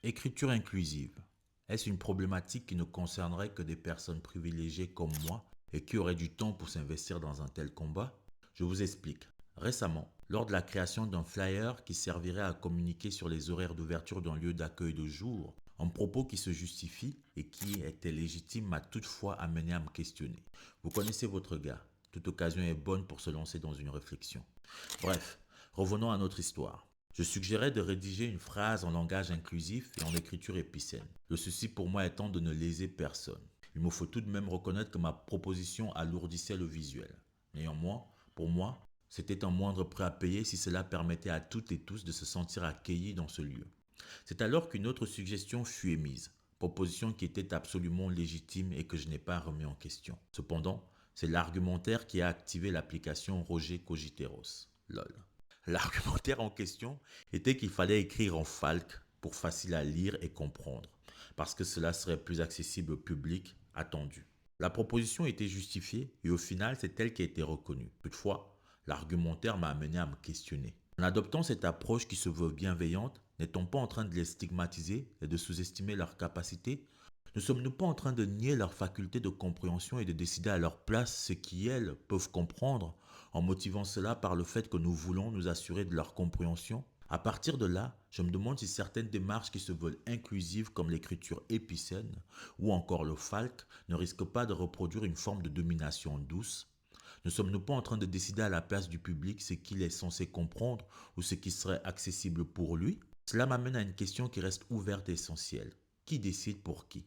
Écriture inclusive. Est-ce une problématique qui ne concernerait que des personnes privilégiées comme moi et qui auraient du temps pour s'investir dans un tel combat? Je vous explique. Récemment, lors de la création d'un flyer qui servirait à communiquer sur les horaires d'ouverture d'un lieu d'accueil de jour, un propos qui se justifie et qui était légitime m'a toutefois amené à me questionner. Vous connaissez votre gars. Toute occasion est bonne pour se lancer dans une réflexion. Bref, revenons à notre histoire. Je suggérais de rédiger une phrase en langage inclusif et en écriture épicène. Le souci pour moi étant de ne léser personne. Il me faut tout de même reconnaître que ma proposition alourdissait le visuel. Néanmoins, pour moi, c'était un moindre prix à payer si cela permettait à toutes et tous de se sentir accueillis dans ce lieu. C'est alors qu'une autre suggestion fut émise, proposition qui était absolument légitime et que je n'ai pas remis en question. Cependant, c'est l'argumentaire qui a activé l'application Roger Cogiteros. LOL. L'argumentaire en question était qu'il fallait écrire en falque pour facile à lire et comprendre, parce que cela serait plus accessible au public attendu. La proposition était justifiée et au final c'est elle qui a été reconnue. Toutefois, l'argumentaire m'a amené à me questionner. En adoptant cette approche qui se veut bienveillante, n'est-on pas en train de les stigmatiser et de sous-estimer leurs capacités? Ne sommes-nous pas en train de nier leur faculté de compréhension et de décider à leur place ce qu'elles peuvent comprendre, en motivant cela par le fait que nous voulons nous assurer de leur compréhension? À partir de là, je me demande si certaines démarches qui se veulent inclusives comme l'écriture épicène ou encore le falque ne risquent pas de reproduire une forme de domination douce. Ne sommes-nous pas en train de décider à la place du public ce qu'il est censé comprendre ou ce qui serait accessible pour lui? Cela m'amène à une question qui reste ouverte et essentielle. Qui décide pour qui?